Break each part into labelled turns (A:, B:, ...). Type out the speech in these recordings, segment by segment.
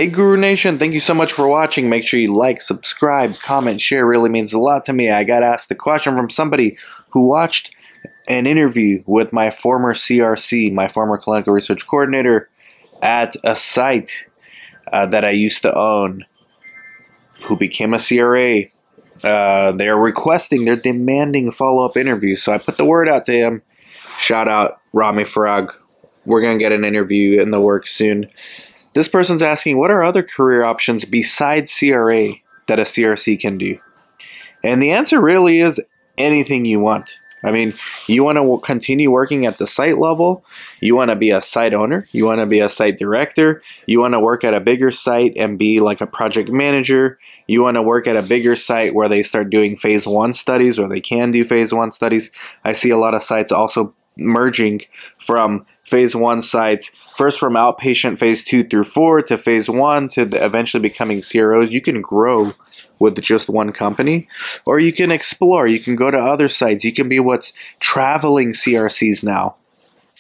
A: Hey Guru Nation, thank you so much for watching. Make sure you like, subscribe, comment, share. It really means a lot to me. I got asked a question from somebody who watched an interview with my former CRC, my former clinical research coordinator at a site that I used to own, who became a CRA. They're demanding follow-up interviews. So I put the word out to him. Shout out Rami Farag. We're going to get an interview in the works soon. This person's asking, what are other career options besides CRA that a CRC can do? And the answer really is anything you want. I mean, you want to continue working at the site level. You want to be a site owner. You want to be a site director. You want to work at a bigger site and be like a project manager. You want to work at a bigger site where they start doing phase 1 studies, or they can do phase 1 studies. I see a lot of sites also merging from phase 1 sites, first from outpatient phase 2 through 4 to phase 1 to eventually becoming CROs. You can grow with just one company, or you can explore. You can go to other sites. You can be what's traveling CRCs now.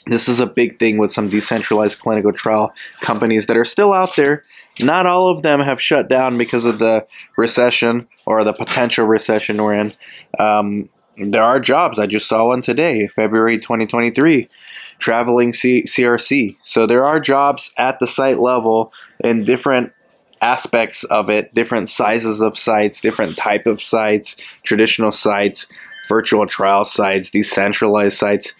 A: This is a big thing with some decentralized clinical trial companies that are still out there. Not all of them have shut down because of the recession or the potential recession we're in. There are jobs. I just saw one today, February 2023, traveling CRC. So there are jobs at the site level in different aspects of it, different sizes of sites, different type of sites, traditional sites, virtual trial sites, decentralized sites.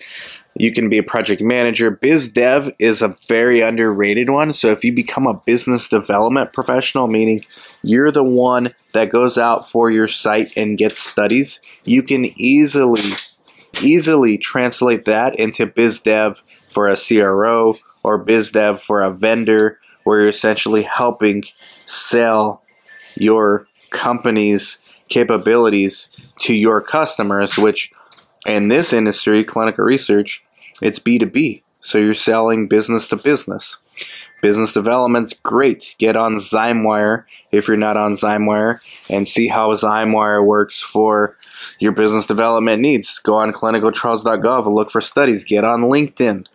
A: You can be a project manager. Biz dev is a very underrated one. So if you become a business development professional, meaning you're the one that goes out for your site and gets studies, you can easily translate that into biz dev for a CRO or biz dev for a vendor, where you're essentially helping sell your company's capabilities to your customers, which in this industry, clinical research, it's B2B. So you're selling business to business. Business development's great. Get on Zymewire if you're not on Zymewire and see how Zymewire works for your business development needs. Go on clinicaltrials.gov and look for studies. Get on LinkedIn.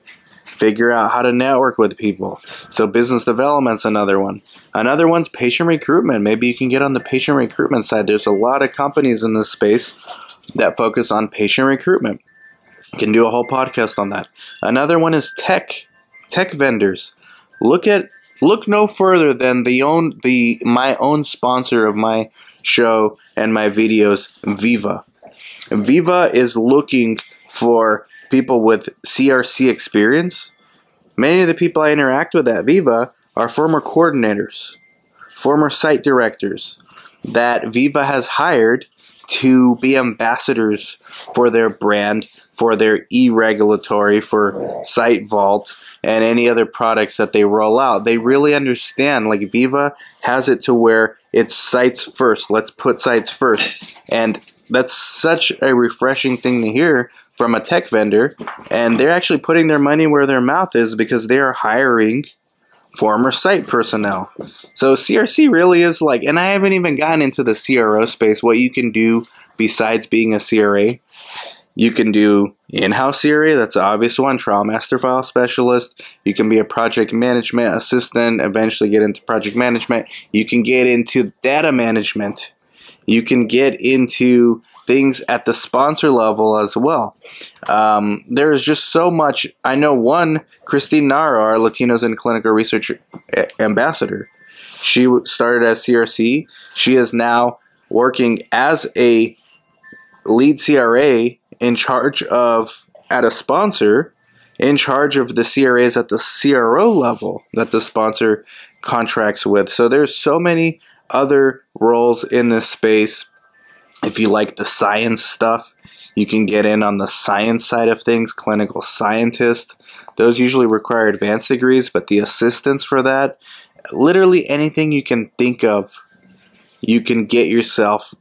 A: Figure out how to network with people. So business development's another one. Another one's patient recruitment. Maybe you can get on the patient recruitment side. There's a lot of companies in this space that focus on patient recruitment. You can do a whole podcast on that. Another one is tech vendors. Look no further than my own sponsor of my show and my videos, Viva. Viva is looking for people with CRC experience. Many of the people I interact with at Viva are former coordinators, former site directors that Viva has hired to be ambassadors for their brand, for their e-regulatory, for Site Vault, and any other products that they roll out. They really understand, like Viva has it to where it's sites first. Let's put sites first. And that's such a refreshing thing to hear from a tech vendor. And they're actually putting their money where their mouth is, because they are hiring former site personnel. So CRC really is like, and I haven't even gotten into the CRO space, what you can do besides being a CRA. You can do in-house CRA, that's an obvious one, trial master file specialist. You can be a project management assistant, eventually get into project management. You can get into data management. You can get into things at the sponsor level as well. There's just so much. I know one, Christine Nara, our Latinos in Clinical Research ambassador. She started as CRC. She is now working as a lead CRA in charge of, at a sponsor, in charge of the CRAs at the CRO level that the sponsor contracts with. So there's so many other roles in this space. If you like the science stuff, you can get in on the science side of things, clinical scientist. Those usually require advanced degrees, but the assistants for that, literally anything you can think of, you can get yourself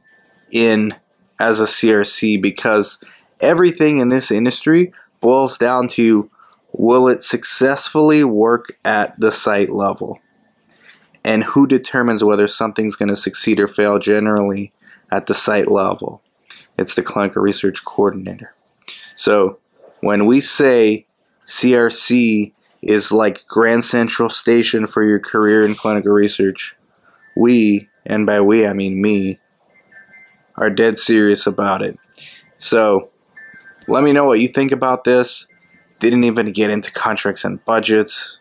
A: in as a CRC, because everything in this industry boils down to, will it successfully work at the site level? And who determines whether something's going to succeed or fail generally at the site level? It's the clinical research coordinator. So when we say CRC is like Grand Central Station for your career in clinical research. We, and by we I mean me, are dead serious about it. So let me know what you think about this. Didn't even get into contracts and budgets.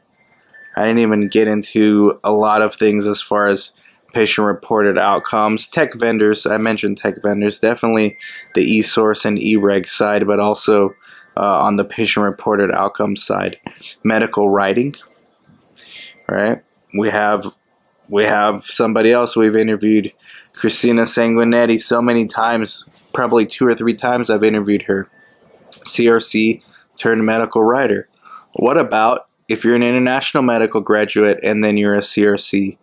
A: I didn't even get into a lot of things as far as patient-reported outcomes. Tech vendors, I mentioned tech vendors, definitely the eSource and eReg side, but also on the patient-reported outcomes side. Medical writing, right? We have somebody else we've interviewed, Christina Sanguinetti, so many times, probably 2 or 3 times I've interviewed her. CRC turned medical writer. What about if you're an international medical graduate and then you're a CRC?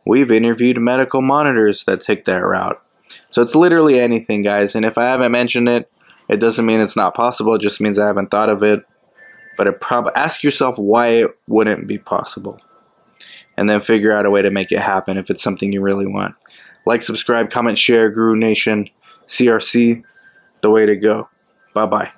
A: We've interviewed medical monitors that take that route. So it's literally anything, guys. And if I haven't mentioned it, it doesn't mean it's not possible. It just means I haven't thought of it. But ask yourself why it wouldn't be possible. And then figure out a way to make it happen if it's something you really want. Like, subscribe, comment, share, Guru Nation, CRC, the way to go. Bye-bye.